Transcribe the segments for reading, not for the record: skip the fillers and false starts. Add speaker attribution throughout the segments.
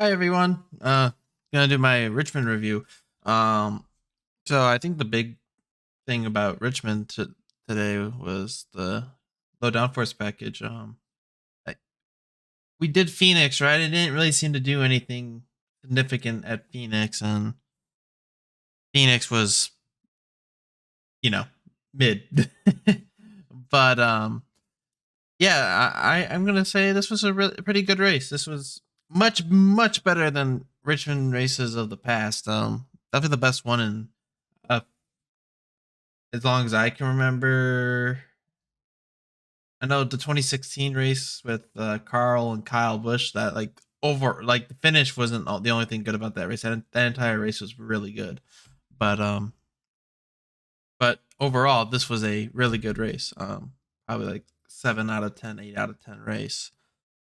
Speaker 1: Hi everyone. Gonna do my Richmond review. Um, so I think the big thing about Richmond today was the low downforce package. I, we did Phoenix, right? It didn't really seem to do anything significant at Phoenix, and Phoenix was, mid. but yeah, I'm gonna say this was a pretty good race. This was much better than Richmond races of the past. Definitely the best one in uh, as long as I can remember. I know the 2016 race with Carl and Kyle Busch, that like the finish wasn't the only thing good about that race. That entire race was really good, but but overall this was a really good race. Probably like 7 out of 10, 8 out of 10 race.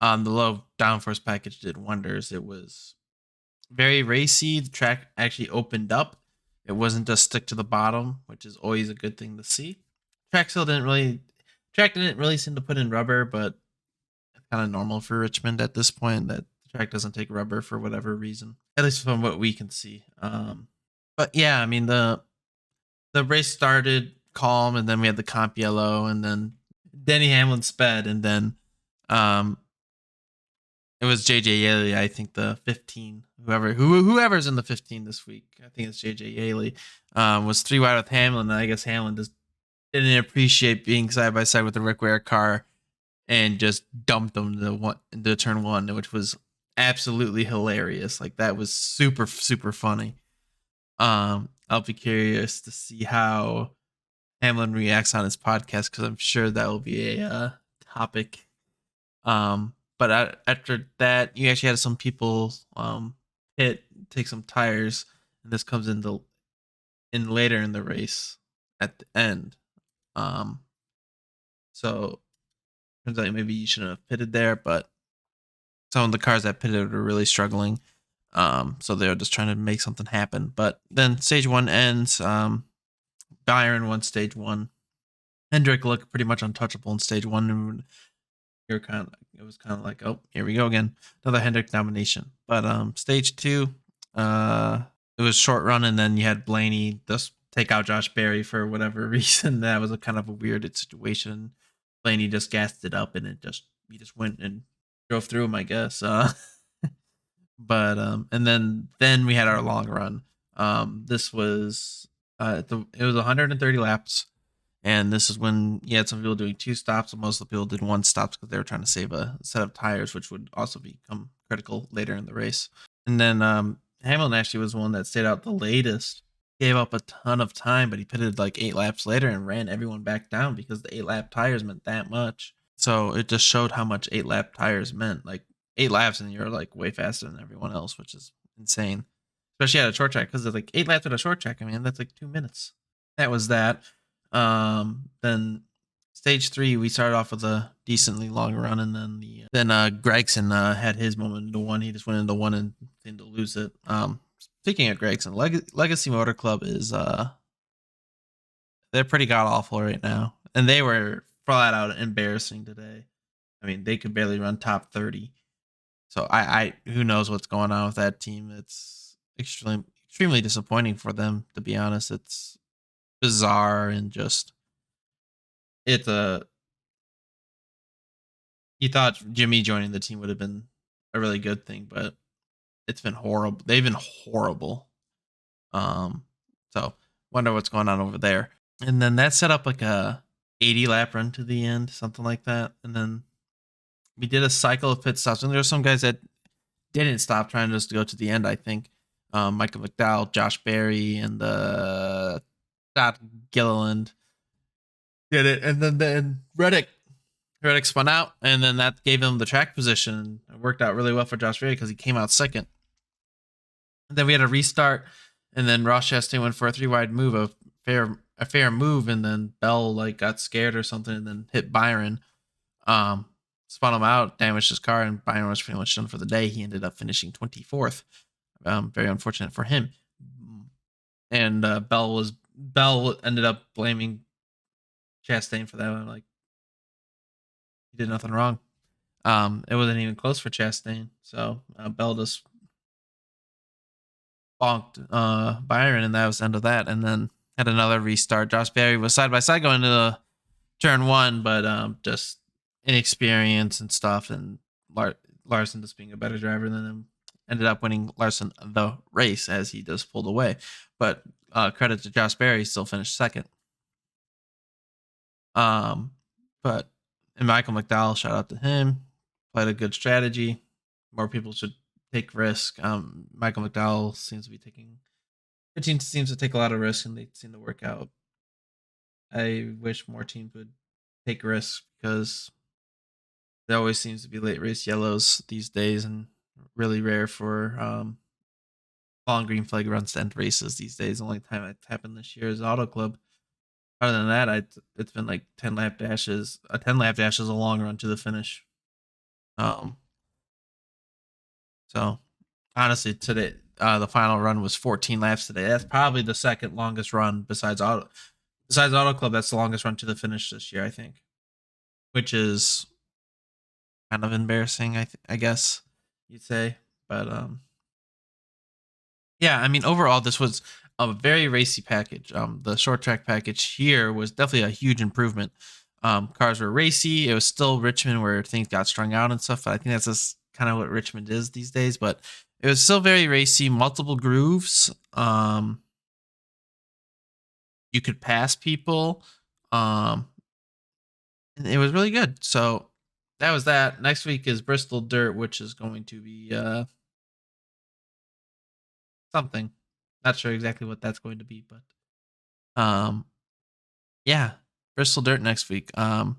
Speaker 1: The low downforce package did wonders. It was very racy. The track actually opened up. It wasn't just stick to the bottom, which is always a good thing to see. Track still didn't really track didn't really seem to put in rubber, but it's kind of normal for Richmond at this point that the track doesn't take rubber for whatever reason. At least from what we can see. But yeah, I mean the race started calm, and then we had the comp yellow, and then Denny Hamlin sped, and then um it was JJ Yaley, I think the 15, whoever's in the 15 this week. I think it's JJ Yaley. Was 3 wide with Hamlin, and I guess Hamlin just didn't appreciate being side by side with the Rick Ware car and just dumped him into turn one, which was absolutely hilarious. Like that was super funny. I'll be curious to see how Hamlin reacts on his podcast because I'm sure that will be a topic. But after that, you actually had some people take some tires, and this comes in later in the race at the end. Um, so turns out maybe you shouldn't have pitted there, but some of the cars that pitted were really struggling. So they're just trying to make something happen. But then stage one ends. Byron won stage one. Hendrick looked pretty much untouchable in stage one, and it was kind of like, oh, here we go again, another Hendrick nomination. But stage two, it was short run, and then you had Blaney just take out Josh Berry for whatever reason. That was a kind of a weird situation. Blaney just gassed it up, and he just went and drove through him, I guess. But and then we had our long run. This was it was 130 laps, and this is when you had some people doing two stops, and most of the people did one stop because they were trying to save a set of tires, which would also become critical later in the race. And then Hamilton actually was one that stayed out the latest, gave up a ton of time, but he pitted like 8 laps later and ran everyone back down because the 8 lap tires meant that much. So it just showed how much 8 lap tires meant. Like 8 laps, and you're like way faster than everyone else, which is insane, especially at a short track because it's like 8 laps at a short track. I mean, that's like 2 minutes. That was that. Then stage three, we started off with a decently long run, and then Gregson had his moment into one. He just went into one and seemed to lose it. Speaking of Gregson, Legacy Motor Club is they're pretty god awful right now, and they were flat out embarrassing today. I mean, they could barely run top 30. So I who knows what's going on with that team? It's extremely disappointing for them, to be honest. It's bizarre, and just it's a you thought Jimmy joining the team would have been a really good thing, but it's been horrible. They've been horrible. Um, so wonder what's going on over there. And then that set up like a 80 lap run to the end, something like that. And then we did a cycle of pit stops, and there were some guys that didn't stop trying just to go to the end. I think Michael McDowell, Josh Berry, and Scott Gilliland did it, and then Reddick spun out, and then that gave him the track position. It worked out really well for Josh Berry because he came out second. And then we had a restart, and then Ross Chastain went for a 3 wide move, a fair move, and then Bell like got scared or something, and then hit Byron, spun him out, damaged his car, and Byron was pretty much done for the day. He ended up finishing 24th. Very unfortunate for him. And Bell ended up blaming Chastain for that. I'm like, he did nothing wrong. It wasn't even close for Chastain. So Bell just bonked Byron, and that was the end of that. And then had another restart. Josh Berry was side by side going to the turn one, but just inexperience and stuff, and Larson just being a better driver than him ended up winning Larson the race as he just pulled away. But credit to Josh Berry, still finished second. But and Michael McDowell, shout out to him, played a good strategy. More people should take risk. Michael McDowell seems to be taking. The team seems to take a lot of risks, and they seem to work out. I wish more teams would take risks because there always seems to be late race yellows these days, and really rare for long green flag runs to end races these days. The only time it's happened this year is Auto Club. Other than that, it's been like 10 lap dashes. A 10 lap dash is a long run to the finish. So honestly, today the final run was 14 laps today. That's probably the second longest run besides Auto Club. That's the longest run to the finish this year, I think, which is kind of embarrassing. I guess you'd say, but yeah. I mean, overall, this was a very racy package. The short track package here was definitely a huge improvement. Cars were racy. It was still Richmond where things got strung out and stuff. But I think that's just kind of what Richmond is these days. But it was still very racy. Multiple grooves. You could pass people. And it was really good. So that was that. Next week is Bristol Dirt, which is going to be something. Not sure exactly what that's going to be, but yeah, Bristol Dirt next week on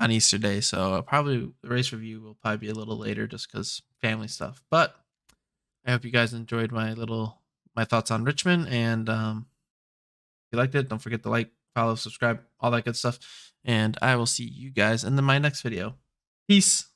Speaker 1: Easter Day. So probably the race review will probably be a little later just because family stuff. But I hope you guys enjoyed my thoughts on Richmond, and if you liked it, don't forget to like, follow, subscribe, all that good stuff. And I will see you guys in my next video. Peace.